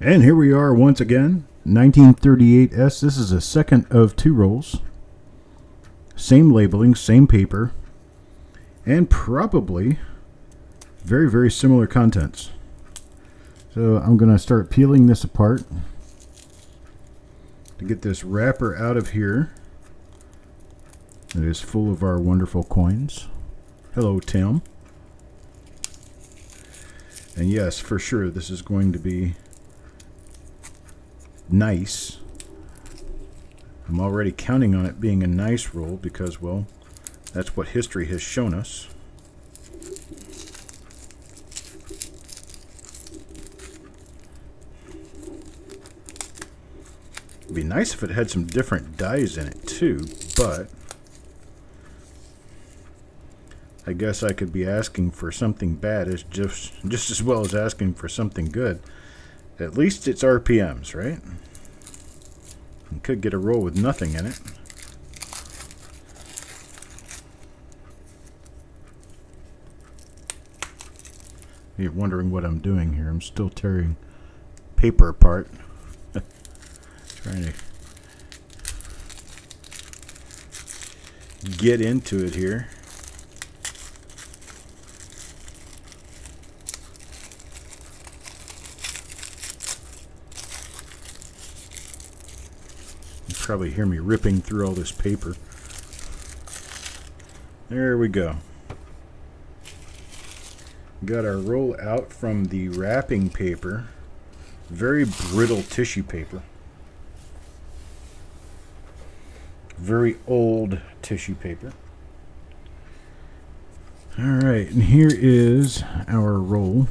And here we are once again, 1938S. This is a second of two rolls. Same labeling, same paper, and probably very, very similar contents. So I'm going to start peeling this apart to get this wrapper out of here. It is full of our wonderful coins. Hello, Tim. And yes, for sure, this is going to be nice. I'm already counting on it being a nice roll because, well, that's what history has shown us. It'd be nice if it had some different dies in it too, but I guess I could be asking for something bad as just as well as asking for something good. At least it's RPMs, right? You could get a roll with nothing in it. You're wondering what I'm doing here. I'm still tearing paper apart. Trying to get into it here. You probably hear me ripping through all this paper. There we go. Got our roll out from the wrapping paper. Very brittle tissue paper. Very old tissue paper. Alright, and here is our roll.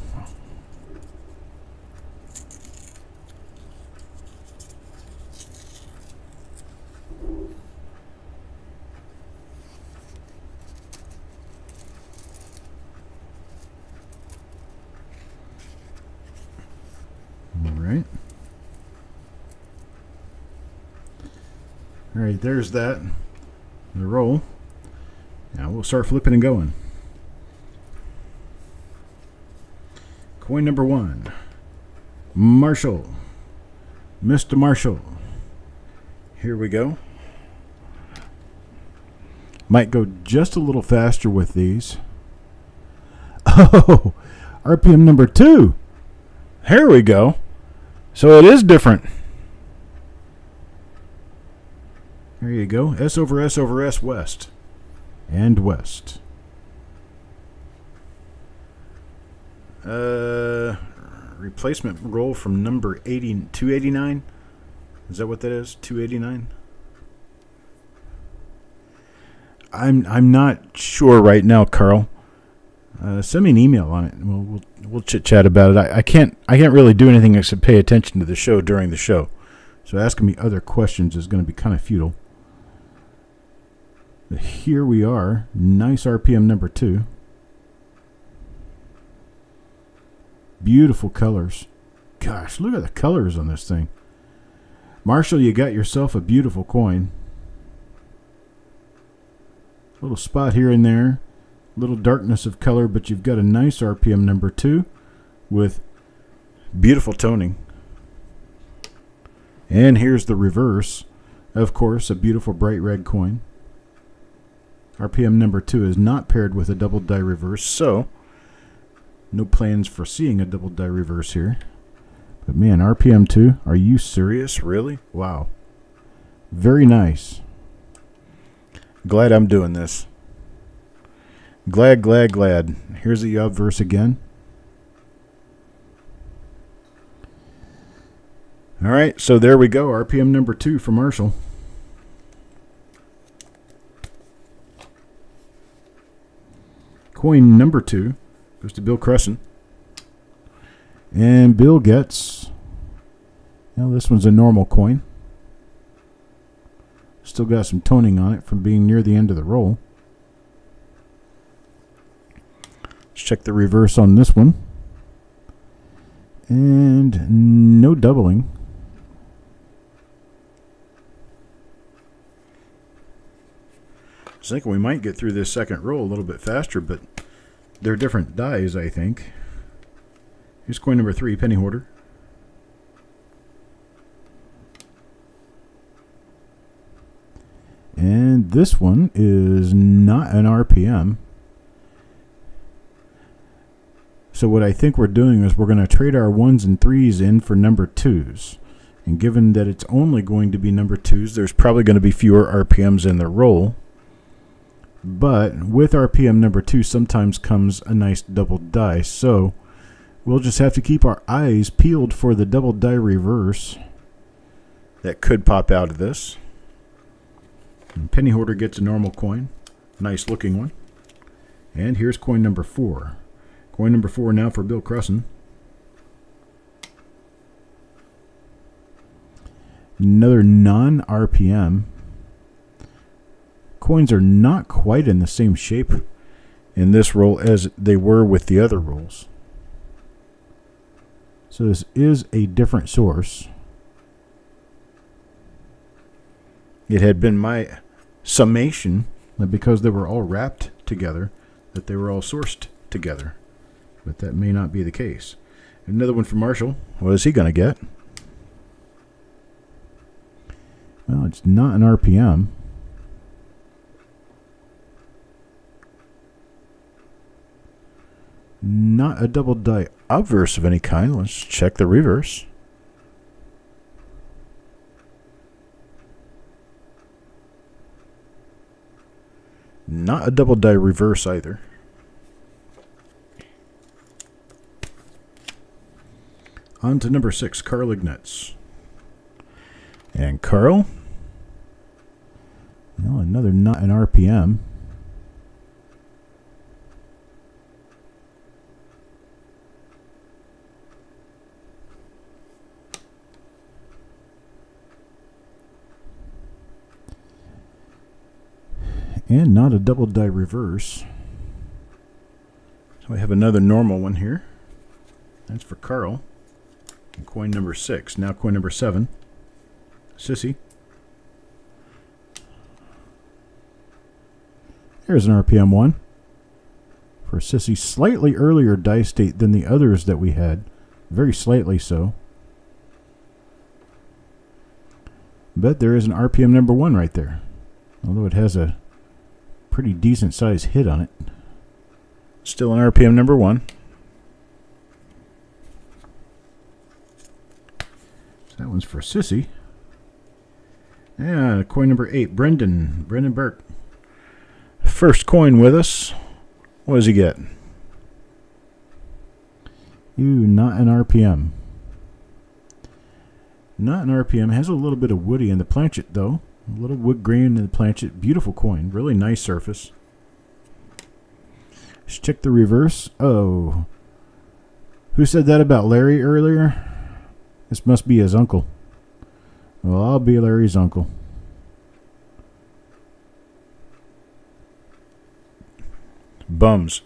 Alright, there's that. The roll. Now we'll start flipping and going. Coin number 1. Marshall. Mr. Marshall. Here we go. Might go just a little faster with these. Oh, RPM number 2. Here we go. So it is different. There you go. S over S over S west. And west. Replacement roll from number 289. Is that what that is? 289? I'm not sure right now, Carl. Send me an email on it and we'll chit chat about it. I can't really do anything except pay attention to the show during the show. So asking me other questions is going to be kind of futile. Here we are. Nice RPM number 2. Beautiful colors. Gosh, look at the colors on this thing. Marshall, you got yourself a beautiful coin. Little spot here and there. Little darkness of color, but you've got a nice RPM number 2 with beautiful toning. And here's the reverse. Of course, a beautiful bright red coin. RPM number 2 is not paired with a double die reverse, so no plans for seeing a double die reverse here. But man, RPM 2, are you serious? Really? Wow. Very nice. Glad I'm doing this. Glad. Here's the obverse again. All right, so there we go. RPM number 2 for Marshall. Coin number 2 goes to Bill Crescent. And Bill gets, well, this one's a normal coin. Still got some toning on it from being near the end of the roll. Let's check the reverse on this one. And no doubling. I was thinking we might get through this second roll a little bit faster, but they're different dies, I think. Here's coin number 3, penny hoarder. this one is not an RPM. So what I think we're doing is we're going to trade our 1s and 3s in for number 2s. And given that it's only going to be number 2s, there's probably going to be fewer RPMs in the roll. But with RPM number 2 sometimes comes a nice double die. So we'll just have to keep our eyes peeled for the double die reverse that could pop out of this. And penny hoarder gets a normal coin. Nice looking one. And here's coin number 4. Coin number 4 now for Bill Crusson. Another non-RPM. Coins are not quite in the same shape in this roll as they were with the other rolls. So this is a different source. It had been my summation that because they were all wrapped together, that they were all sourced together. But that may not be the case. Another one for Marshall. What is he going to get? Well, it's not an RPM. Not a double die obverse of any kind. Let's check the reverse. Not a double die reverse either. On to number 6, Carl Ignatz. And Carl, well, another not an RPM. And not a double die reverse. So we have another normal one here. That's for Carl. And coin number 6. Now coin number 7. Sissy. Here's an RPM 1. For Sissy, slightly earlier die state than the others that we had. Very slightly so. But there is an RPM number 1 right there. Although it has a pretty decent size hit on it. Still an RPM number 1. So that one's for Sissy. Yeah, coin number 8, Brendan Burke. First coin with us. What does he get? Not an RPM. Not an RPM. Has a little bit of woody in the planchet, though. A little wood grain in the planchet. Beautiful coin. Really nice surface. Let's check the reverse. Oh. Who said that about Larry earlier? This must be his uncle. Well, I'll be Larry's uncle. Bums.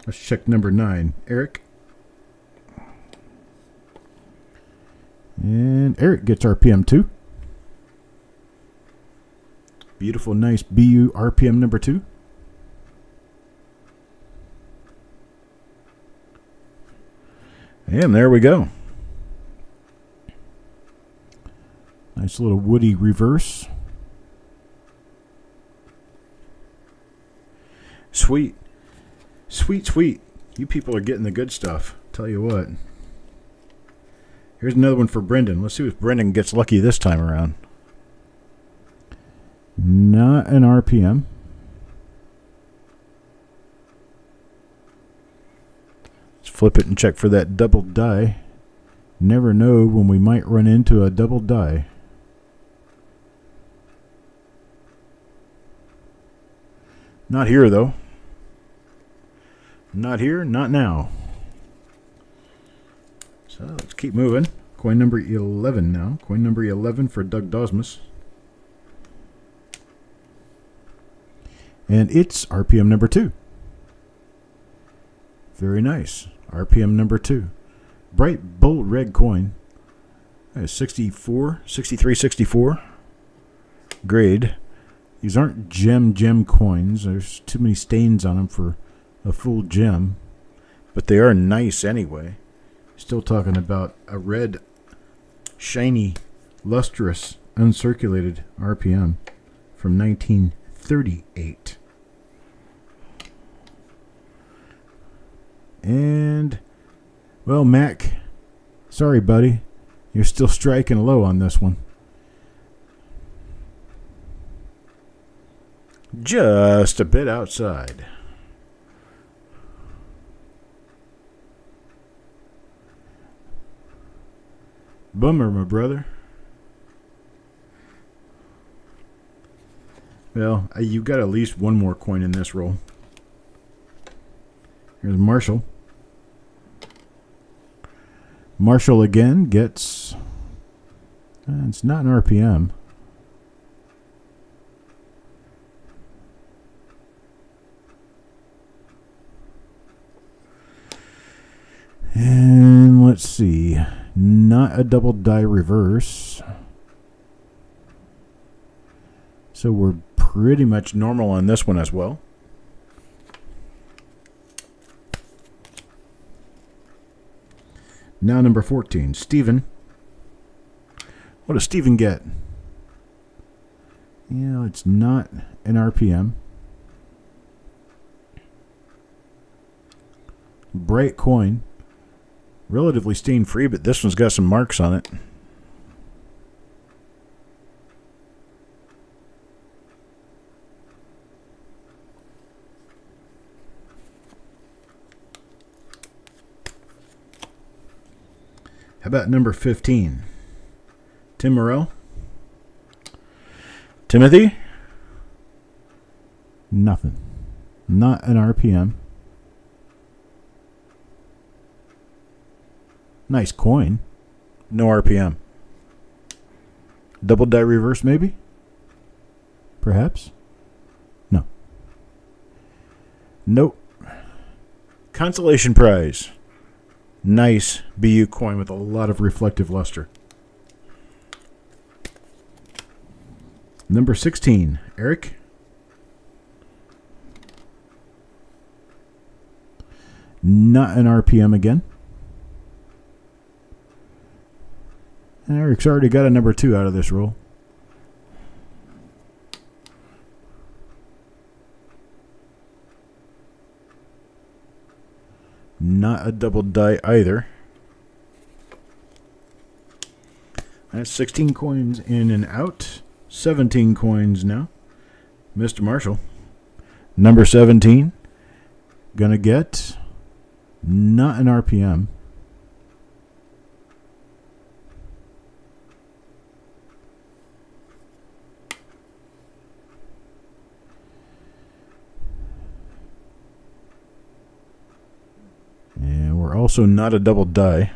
Let's check number 9. Eric. And Eric gets RPM 2. Beautiful, nice BU RPM number 2. And there we go. Nice little woody reverse. Sweet. Sweet, sweet. You people are getting the good stuff. Tell you what. Here's another one for Brendan. Let's see if Brendan gets lucky this time around. Not an RPM. Let's flip it and check for that double die. Never know when we might run into a double die. Not here, though. Not here, not now. So let's keep moving. Coin number 11 now. Coin number 11 for Doug Dosmus. And it's RPM number 2. Very nice. RPM number 2. Bright, bold red coin. 64, 63, 64. Grade. These aren't gem coins. There's too many stains on them for a full gem. But they are nice anyway. Still talking about a red, shiny lustrous, uncirculated RPM from 1938. And, well, Mac, sorry, buddy. You're still striking low on this one. Just a bit outside. Bummer, my brother. Well, you've got at least one more coin in this roll. Here's Marshall. Marshall again gets... it's not an RPM. And let's see. Not a double die reverse. So we're pretty much normal on this one as well. Now number 14, Steven. What does Steven get? Yeah, it's not an RPM. Bright coin. Relatively stain free, but this one's got some marks on it. How about number 15? Tim Morrell? Timothy? Nothing. Not an RPM. Nice coin. No RPM. Double die reverse, maybe? Perhaps? No. Nope. Consolation prize. Nice BU coin with a lot of reflective luster. Number 16, Eric. Not an RPM again. And Eric's already got a number 2 out of this roll. Not a double die either. That's 16 coins in and out. 17 coins now. Mr. Marshall. Number 17. Gonna get not an RPM. And we're also not a double die.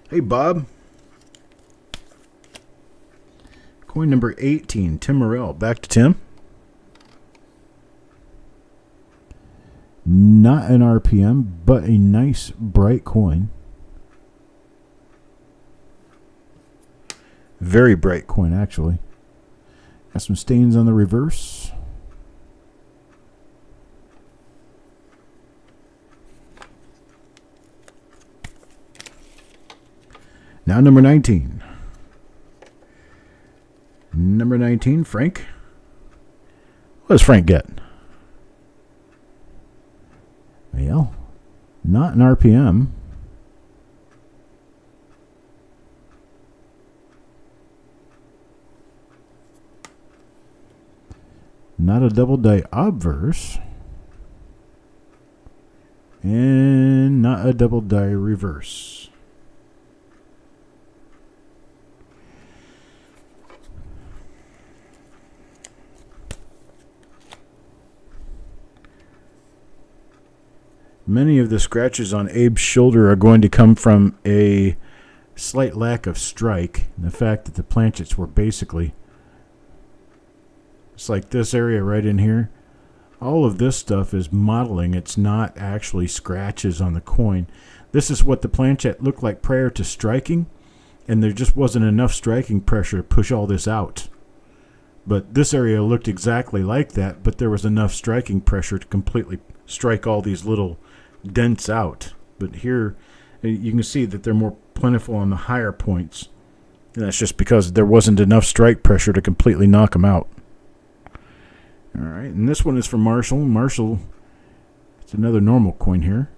Hey, Bob. Coin number 18, Tim Morrell. Back to Tim. Not an RPM, but a nice bright coin. Very bright coin, actually. Got some stains on the reverse. Now number 19. Number 19, Frank. What does Frank get? Well, not an RPM. Not a double die obverse. And not a double die reverse. Many of the scratches on Abe's shoulder are going to come from a slight lack of strike. And the fact that the planchets were basically, it's like this area right in here. All of this stuff is modeling. It's not actually scratches on the coin. This is what the planchet looked like prior to striking, and there just wasn't enough striking pressure to push all this out. But this area looked exactly like that, but there was enough striking pressure to completely strike all these little dents out. But here You can see that they're more plentiful on the higher points. And that's just because there wasn't enough strike pressure to completely knock them out. All right, and this one is for Marshall. Marshall, it's another normal coin here.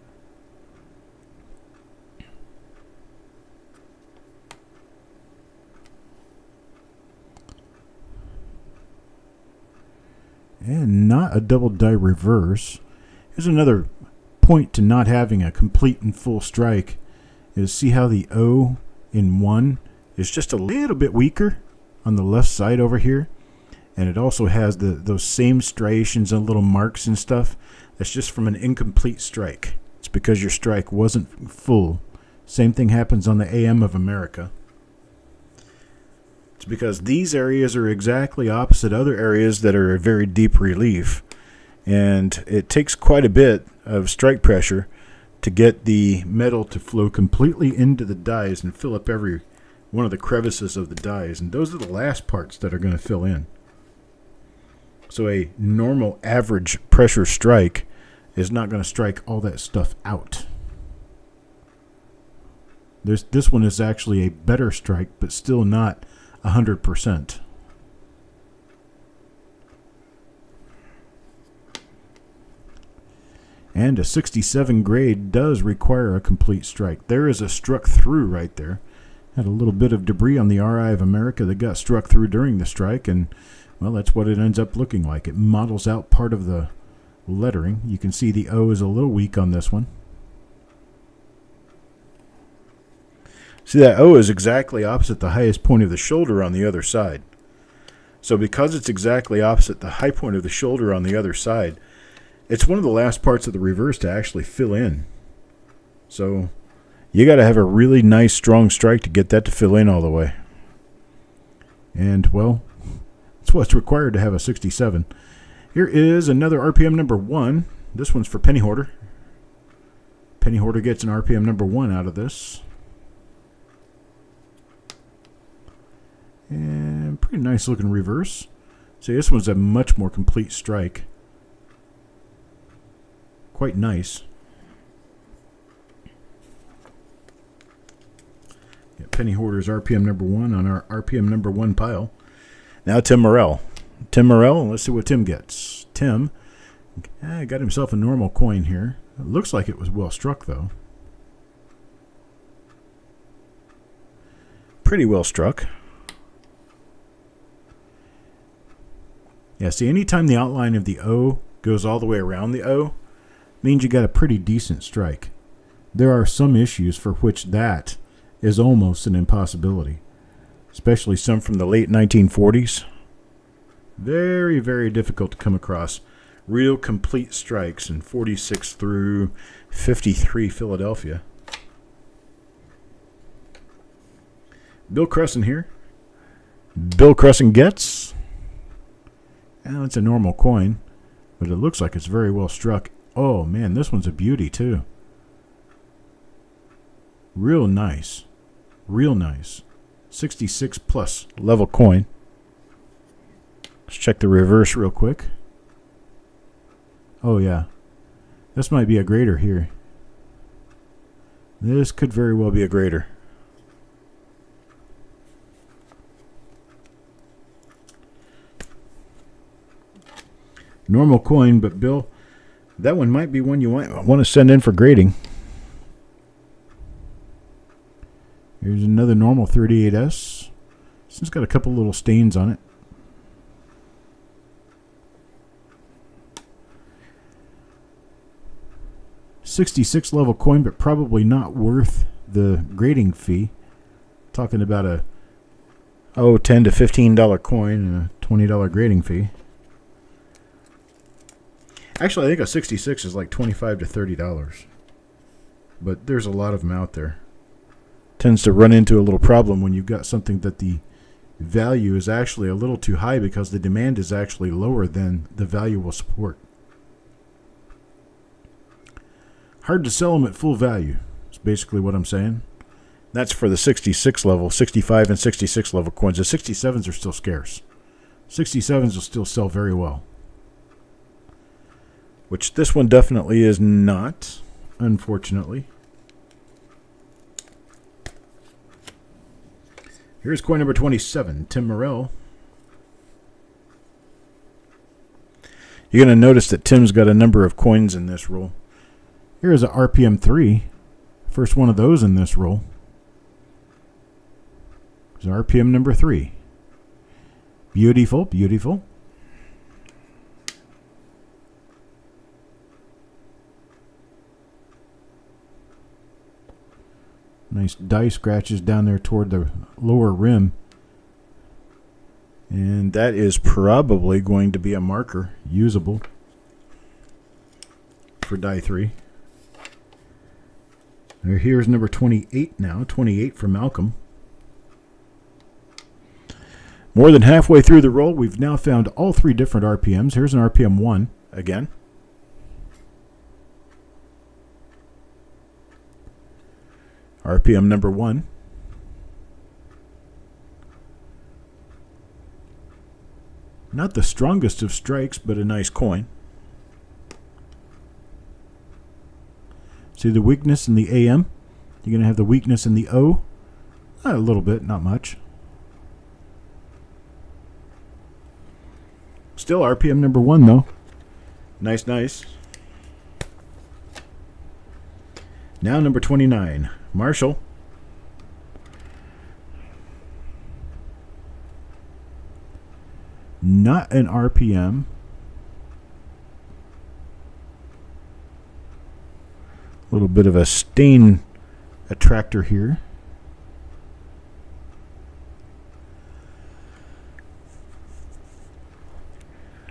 And not a double die reverse. Here's another point to not having a complete and full strike is see how the O in 1 is just a little bit weaker on the left side over here. And it also has those same striations and little marks and stuff. That's just from an incomplete strike. It's because your strike wasn't full. Same thing happens on the AM of America. It's because these areas are exactly opposite other areas that are a very deep relief. And it takes quite a bit of strike pressure to get the metal to flow completely into the dies and fill up every one of the crevices of the dies. And those are the last parts that are going to fill in. So a normal average pressure strike is not going to strike all that stuff out. This one is actually a better strike, but still not 100%. And a 67 grade does require a complete strike. There is a struck through right there. Had a little bit of debris on the RI of America that got struck through during the strike, and well, that's what it ends up looking like. It models out part of the lettering. You can see the O is a little weak on this one. See, that O is exactly opposite the highest point of the shoulder on the other side. So because it's exactly opposite the high point of the shoulder on the other side, it's one of the last parts of the reverse to actually fill in. So you got to have a really nice strong strike to get that to fill in all the way. And well, that's what's required to have a 67. Here is another RPM number 1. This one's for Penny Hoarder. Penny Hoarder gets an RPM number 1 out of this. And pretty nice looking reverse. See, this one's a much more complete strike. Quite nice. Got Penny Hoarder's RPM number 1 on our RPM number 1 pile. Now Tim Morrell. Tim Morrell, let's see what Tim gets. Tim got himself a normal coin here. It looks like it was well struck, though. Pretty well struck. Yeah, see, anytime the outline of the O goes all the way around the O, means you got a pretty decent strike. There are some issues for which that is almost an impossibility, especially some from the late 1940s. Very, very difficult to come across real complete strikes in 46 through 53 Philadelphia. Bill Crescent here. Bill Crescent gets... Well, it's a normal coin, but it looks like it's very well struck. Oh, man, this one's a beauty, too. Real nice. Real nice. 66 plus level coin. Let's check the reverse real quick. Oh, yeah. This might be a grader here. This could very well be a grader. Normal coin, but Bill, that one might be one you might want to send in for grading. Here's another normal 38S. This one's got a couple little stains on it. $66 level coin, but probably not worth the grading fee. Talking about a $10 to $15 coin and a $20 grading fee. Actually, I think a 66 is like $25 to $30. But there's a lot of them out there. Tends to run into a little problem when you've got something that the value is actually a little too high because the demand is actually lower than the value will support. Hard to sell them at full value. That's basically what I'm saying. That's for the 66 level, 65 and 66 level coins. The 67s are still scarce. 67s will still sell very well. Which this one definitely is not, unfortunately. Here's coin number 27, Tim Morrell. You're going to notice that Tim's got a number of coins in this roll. Here's a RPM 3. First one of those in this roll. There's RPM number 3. Beautiful, beautiful. Nice die scratches down there toward the lower rim. And that is probably going to be a marker, usable, for die 3. Here's number 28 now, 28 for Malcolm. More than halfway through the roll, we've now found all 3 different RPMs. Here's an RPM 1 again. RPM number 1. Not the strongest of strikes, but a nice coin. See the weakness in the AM? You're going to have the weakness in the O? A little bit, not much. Still RPM number 1, though. Nice, nice. Now number 29, Marshall. Not an RPM. A little bit of a stain attractor here.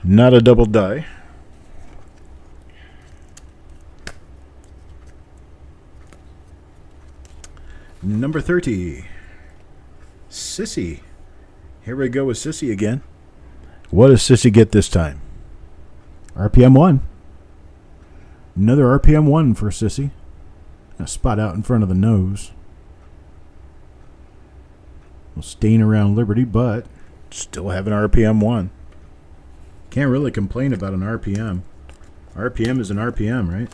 Not a double die. Number 30, Sissy. Here we go with Sissy again. What does Sissy get this time? RPM 1. Another RPM 1 for Sissy. A spot out in front of the nose. We'll stain around Liberty, but still have an RPM 1. Can't really complain about an RPM. RPM is an RPM, right?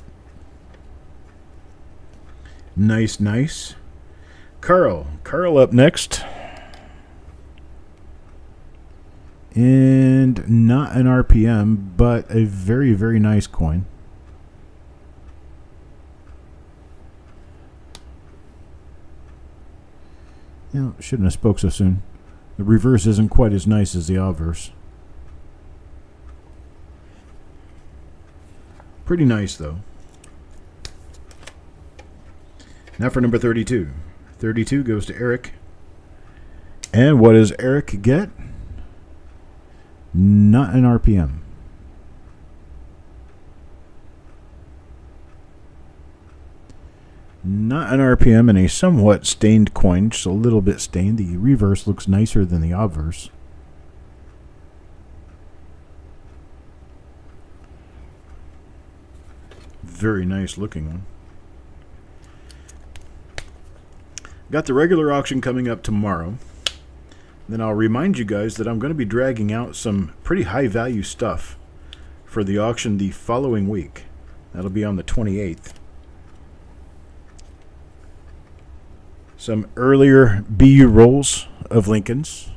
Nice, nice. Carl up next. And not an RPM, but a very, very nice coin. You know, shouldn't have spoke so soon. The reverse isn't quite as nice as the obverse. Pretty nice, though. Now for number 32. 32 goes to Eric. And what does Eric get? Not an RPM. Not an RPM, and a somewhat stained coin, just a little bit stained. The reverse looks nicer than the obverse. Very nice looking one. Got the regular auction coming up tomorrow. Then I'll remind you guys that I'm going to be dragging out some pretty high value stuff for the auction the following week. That'll be on the 28th. Some earlier BU rolls of Lincolns.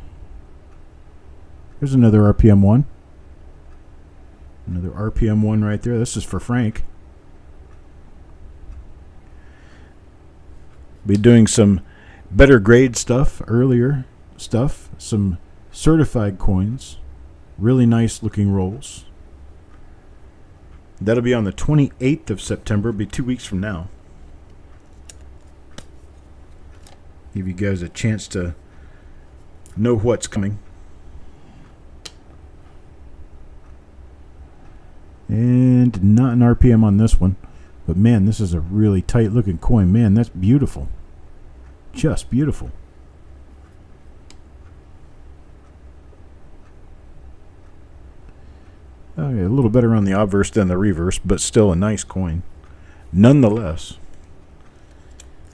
Here's another RPM 1. Another RPM 1 right there. This is for Frank. Be doing some better grade stuff, earlier stuff, some certified coins, really nice looking rolls. That'll be on the 28th of September, be 2 weeks from now. Give you guys a chance to know what's coming. And not an RPM on this one. But man, this is a really tight looking coin. Man, that's beautiful. Just beautiful. Okay, a little better on the obverse than the reverse, but still a nice coin. Nonetheless.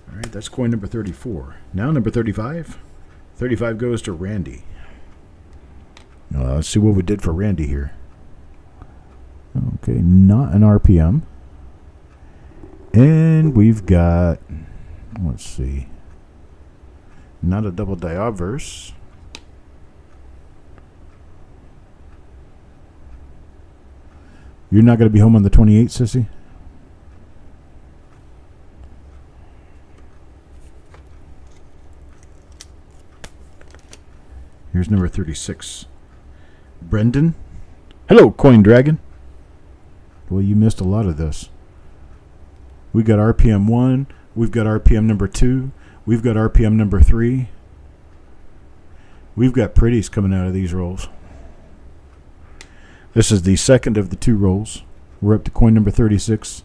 All right, that's coin number 34. Now number 35. 35 goes to Randy. Let's see what we did for Randy here. Okay, not an RPM. And we've got, let's see, Not a double die obverse. You're not going to be home on the 28th, sissy? Here's number 36. Brendan. Hello, Coin Dragon. Well, you missed a lot of this. We got RPM 1. We've got RPM number 2. We've got RPM number 3. We've got pretties coming out of these rolls. This is the second of the 2 rolls. We're up to coin number 36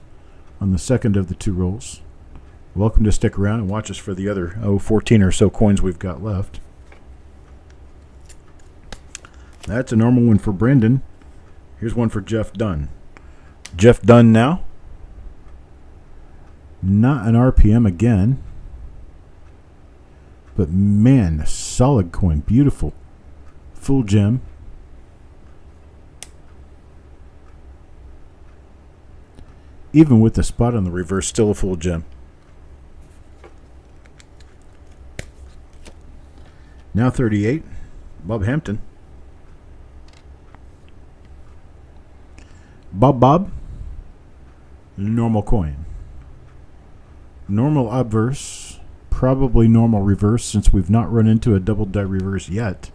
on the second of the 2 rolls. Welcome to stick around and watch us for the other 14 or so coins we've got left. That's a normal one for Brendan. Here's one for Jeff Dunn. Jeff Dunn now. Not an RPM again. But man, a solid coin. Beautiful. Full gem. Even with the spot on the reverse, still a full gem. Now 38. Bob Hampton. Bob. Normal coin. Normal obverse. Probably normal reverse since we've not run into a double die reverse yet.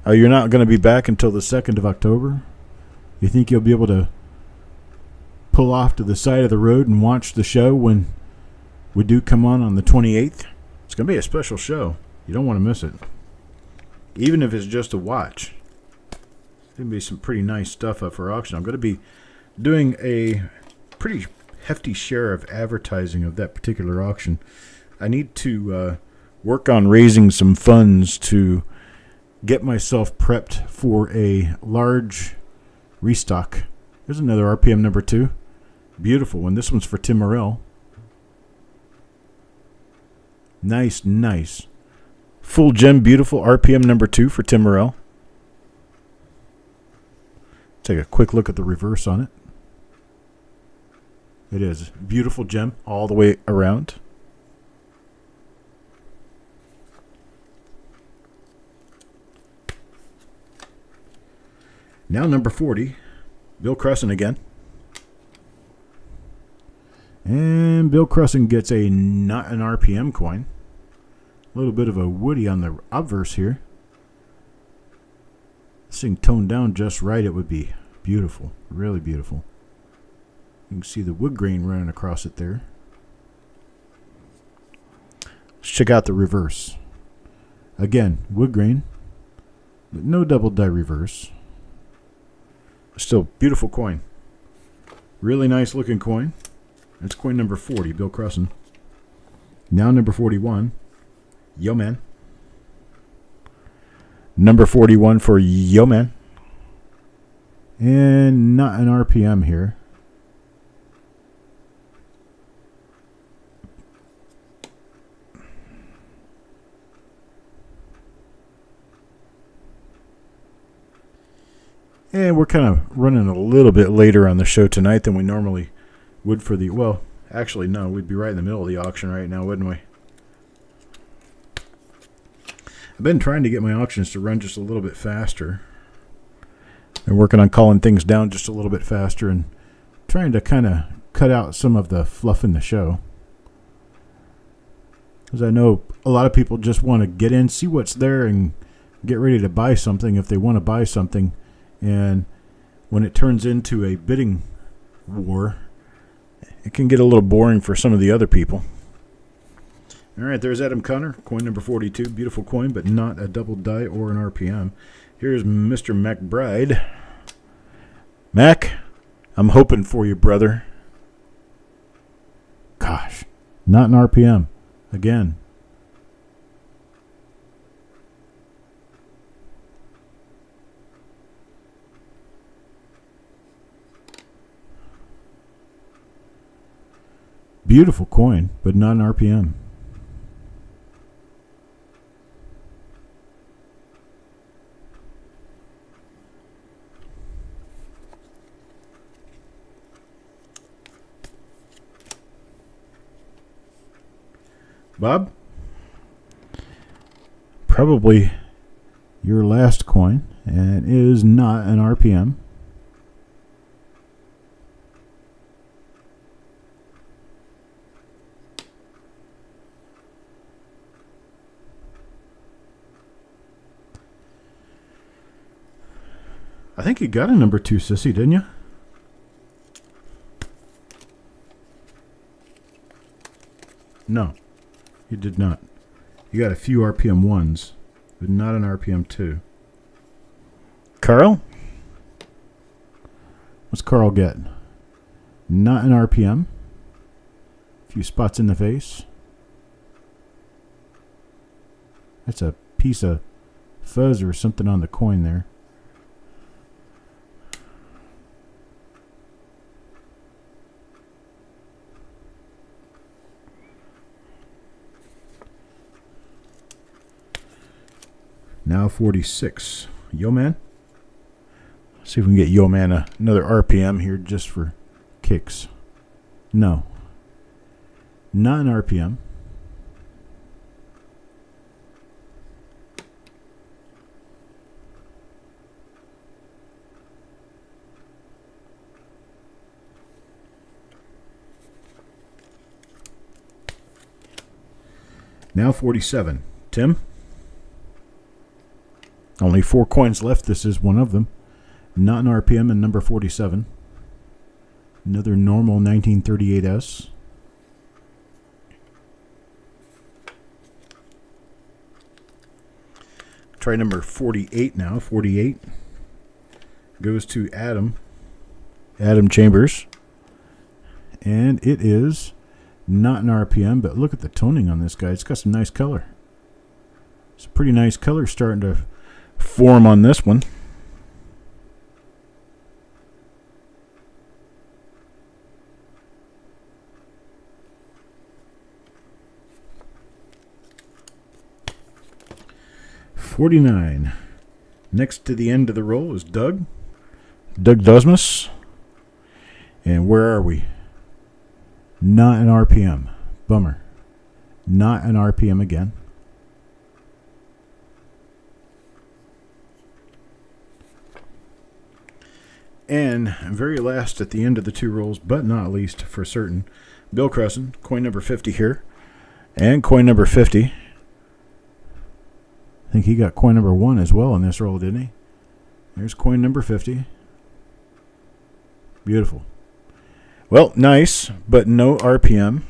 You're not going to be back until the 2nd of October? You think you'll be able to pull off to the side of the road and watch the show when we do come on the 28th? It's going to be a special show. You don't want to miss it. Even if it's just a watch. There's going to be some pretty nice stuff up for auction. I'm going to be doing a pretty hefty share of advertising of that particular auction. I need to work on raising some funds to get myself prepped for a large restock. There's another RPM number 2. Beautiful one. This one's for Tim Morrell. Nice. Full gem, beautiful RPM number 2 for Tim Morrell. Take a quick look at the reverse on it. It is beautiful gem all the way around. Now number 40, Bill Crusson again. And Bill Crusson gets a not an RPM coin. A little bit of a woody on the obverse here. This thing toned down just right, it would be beautiful. Really beautiful. You can see the wood grain running across it there. Let's check out the reverse. Again, wood grain, but no double die reverse. Still beautiful coin. Really nice looking coin. That's coin number 40, Bill Crusson. Now number 41, Yo Man. Number 41 for Yo Man. And not an RPM here. And we're kind of running a little bit later on the show tonight than we normally would for the... Well, actually, no. We'd be right in the middle of the auction right now, wouldn't we? I've been trying to get my auctions to run just a little bit faster. I'm working on calling things down just a little bit faster and trying to kind of cut out some of the fluff in the show. Because I know a lot of people just want to get in, see what's there, and get ready to buy something if they want to buy something. And when it turns into a bidding war, it can get a little boring for some of the other people. All right, there's Adam Connor, coin number 42. Beautiful coin, but not a double die or an RPM. Here's Mr. McBride. Mac, I'm hoping for you, brother. Gosh, not an RPM. Again. Beautiful coin, but not an RPM. Bob? probably your last coin, and it is not an RPM. I think you got a number 2, Sissy, didn't you? No, you did not. You got a few RPM 1s, but not an RPM 2. Carl? What's Carl get? Not an RPM. A few spots in the face. That's a piece of fuzz or something on the coin there. Now 46. Yo Man. See if we can get Yo Man another RPM here just for kicks. No. Not an RPM. Now 47. Tim? Only 4 coins left. This is one of them. Not an RPM and number 47. Another normal 1938S. Try number 48 now. 48 goes to Adam Chambers. And it is not an RPM, but look at the toning on this guy. It's got some nice color. It's a pretty nice color starting to form on this one. $49. Next to the end of the roll is Doug Dosmus. And where are we? Not an RPM. Bummer. Not an RPM again. And very last at the end of the 2 rolls, but not least for certain, Bill Cresson, coin number 50 here, and coin number 50. I think he got coin number 1 as well in this roll, didn't he? There's coin number 50. Beautiful. Well, nice, but no RPM.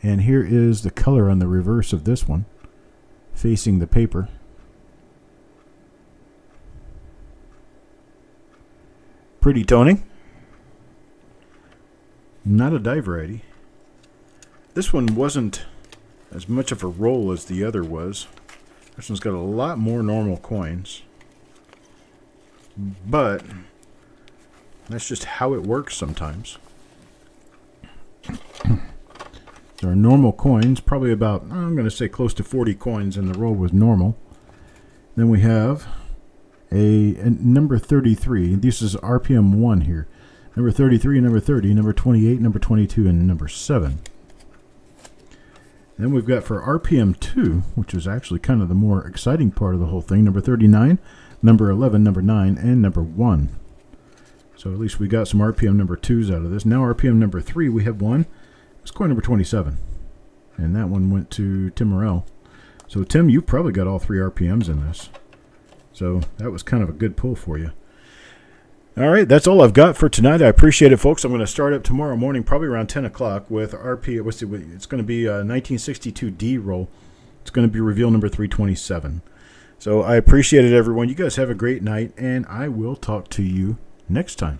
And here is the color on the reverse of this one, facing the paper. Pretty toning. Not a die variety. This one wasn't as much of a roll as the other was. This one's got a lot more normal coins. But that's just how it works sometimes. There are normal coins, probably about, I'm going to say close to 40 coins in the roll was normal. Then we have a number 33. This is RPM 1 here. Number 33, number 30, number 28, number 22, and number 7. Then we've got for RPM 2, which is actually kind of the more exciting part of the whole thing, number 39, number 11, number 9, and number 1. So at least we got some RPM number 2s out of this. Now RPM number 3, we have one. It's coin number 27. And that one went to Tim Morrell. So Tim, you probably got all 3 RPMs in this. So that was kind of a good pull for you. All right, that's all I've got for tonight. I appreciate it, folks. I'm going to start up tomorrow morning, probably around 10 o'clock, with RP. It's going to be a 1962D roll. It's going to be reveal number 327. So I appreciate it, everyone. You guys have a great night, and I will talk to you next time.